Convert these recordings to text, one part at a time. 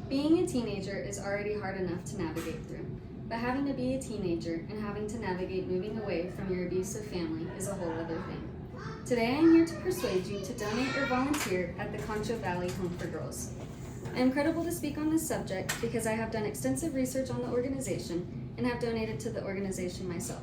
Being a teenager is already hard enough to navigate through, but having to be a teenager and having to navigate moving away from your abusive family is a whole other thing. Today I am here to persuade you to donate or volunteer at the Concho Valley Home for Girls. I am credible to speak on this subject because I have done extensive research on the organization and have donated to the organization myself.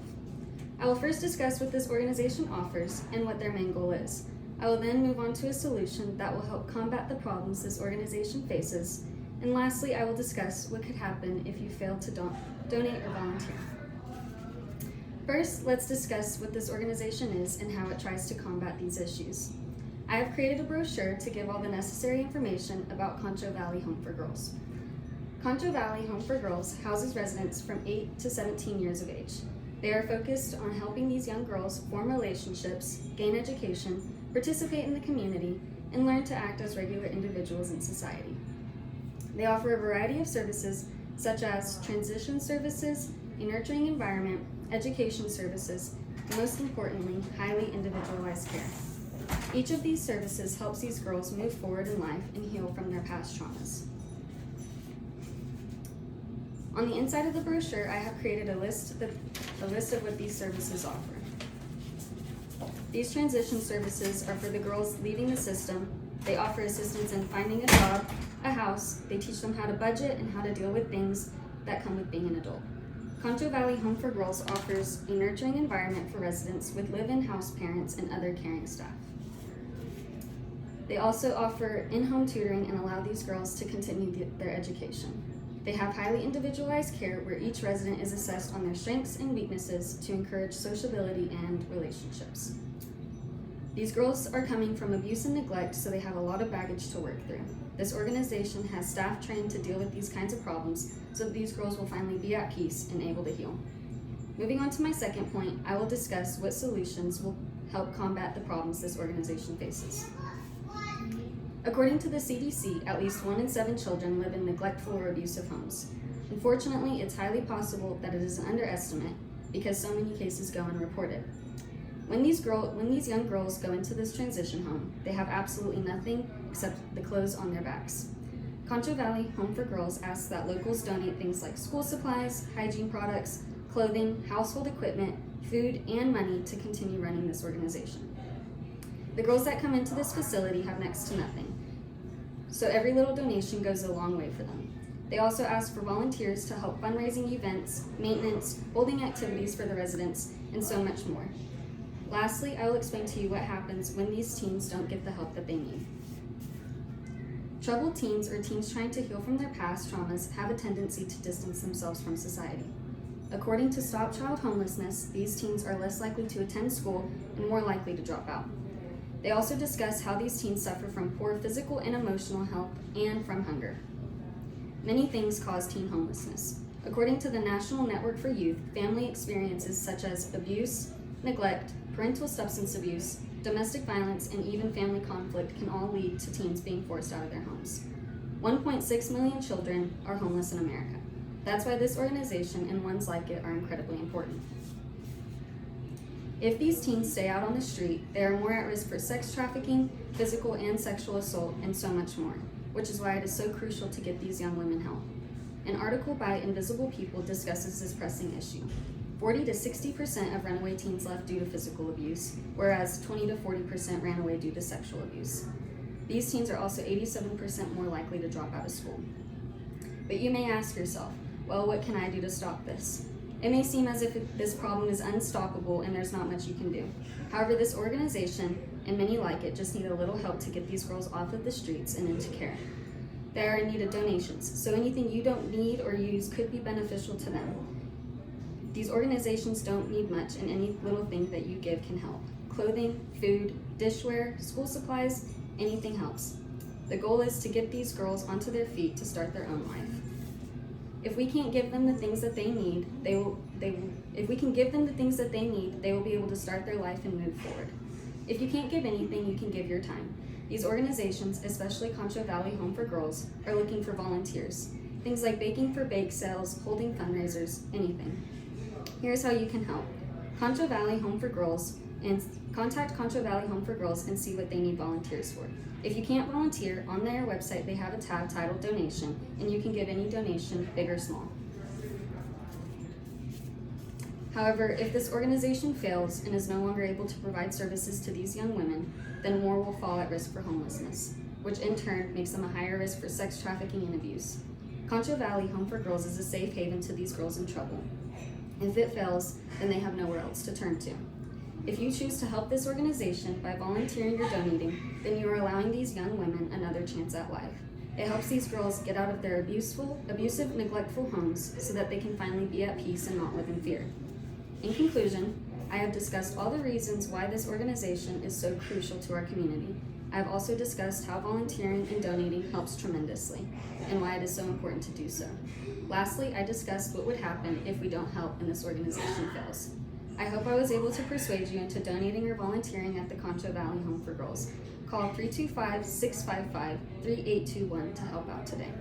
I will first discuss what this organization offers and what their main goal is. I will then move on to a solution that will help combat the problems this organization faces. And lastly, I will discuss what could happen if you fail to donate or volunteer. First, let's discuss what this organization is and how it tries to combat these issues. I have created a brochure to give all the necessary information about Concho Valley Home for Girls. Concho Valley Home for Girls houses residents from 8 to 17 years of age. They are focused on helping these young girls form relationships, gain education, participate in the community, and learn to act as regular individuals in society. They offer a variety of services such as transition services, a nurturing environment, education services, and most importantly, highly individualized care. Each of these services helps these girls move forward in life and heal from their past traumas. On the inside of the brochure, I have created a list of what these services offer. These transition services are for the girls leaving the system. They offer assistance in finding a job, a house. They teach them how to budget and how to deal with things that come with being an adult. Concho Valley Home for Girls offers a nurturing environment for residents with live-in house parents and other caring staff. They also offer in-home tutoring and allow these girls to continue their education. They have highly individualized care where each resident is assessed on their strengths and weaknesses to encourage sociability and relationships. These girls are coming from abuse and neglect, so they have a lot of baggage to work through. This organization has staff trained to deal with these kinds of problems, so that these girls will finally be at peace and able to heal. Moving on to my second point, I will discuss what solutions will help combat the problems this organization faces. According to the CDC, at least 1 in 7 children live in neglectful or abusive homes. Unfortunately, it's highly possible that it is an underestimate because so many cases go unreported. When these young girls go into this transition home, they have absolutely nothing except the clothes on their backs. Concho Valley Home for Girls asks that locals donate things like school supplies, hygiene products, clothing, household equipment, food, and money to continue running this organization. The girls that come into this facility have next to nothing, so every little donation goes a long way for them. They also ask for volunteers to help fundraising events, maintenance, holding activities for the residents, and so much more. Lastly, I will explain to you what happens when these teens don't get the help that they need. Troubled teens or teens trying to heal from their past traumas have a tendency to distance themselves from society. According to Stop Child Homelessness, these teens are less likely to attend school and more likely to drop out. They also discuss how these teens suffer from poor physical and emotional health and from hunger. Many things cause teen homelessness. According to the National Network for Youth, family experiences such as abuse, neglect, parental substance abuse, domestic violence, and even family conflict can all lead to teens being forced out of their homes. 1.6 million children are homeless in America. That's why this organization and ones like it are incredibly important. If these teens stay out on the street, they are more at risk for sex trafficking, physical and sexual assault, and so much more, which is why it is so crucial to get these young women help. An article by Invisible People discusses this pressing issue. 40 to 60% of runaway teens left due to physical abuse, whereas 20 to 40% ran away due to sexual abuse. These teens are also 87% more likely to drop out of school. But you may ask yourself, well, what can I do to stop this? It may seem as if this problem is unstoppable and there's not much you can do. However, this organization, and many like it, just need a little help to get these girls off of the streets and into care. They are in need of donations, so anything you don't need or use could be beneficial to them. These organizations don't need much, and any little thing that you give can help. Clothing, food, dishware, school supplies, anything helps. The goal is to get these girls onto their feet to start their own life. If we can't give them the things that they need, they will be able to start their life and move forward. If you can't give anything, you can give your time. These organizations, especially Concho Valley Home for Girls, are looking for volunteers. Things like baking for bake sales, holding fundraisers, anything. Here's how you can help. Concho Valley Home for Girls and contact Concho Valley Home for Girls and see what they need volunteers for. If you can't volunteer, on their website they have a tab titled Donation, and you can give any donation, big or small. However, if this organization fails and is no longer able to provide services to these young women, then more will fall at risk for homelessness, which in turn makes them a higher risk for sex trafficking and abuse. Concho Valley Home for Girls is a safe haven to these girls in trouble. If it fails, then they have nowhere else to turn to. If you choose to help this organization by volunteering or donating, then you are allowing these young women another chance at life. It helps these girls get out of their abusive, neglectful homes so that they can finally be at peace and not live in fear. In conclusion, I have discussed all the reasons why this organization is so crucial to our community. I have also discussed how volunteering and donating helps tremendously, and why it is so important to do so. Lastly, I discussed what would happen if we don't help and this organization fails. I hope I was able to persuade you into donating or volunteering at the Concho Valley Home for Girls. Call 325-655-3821 to help out today.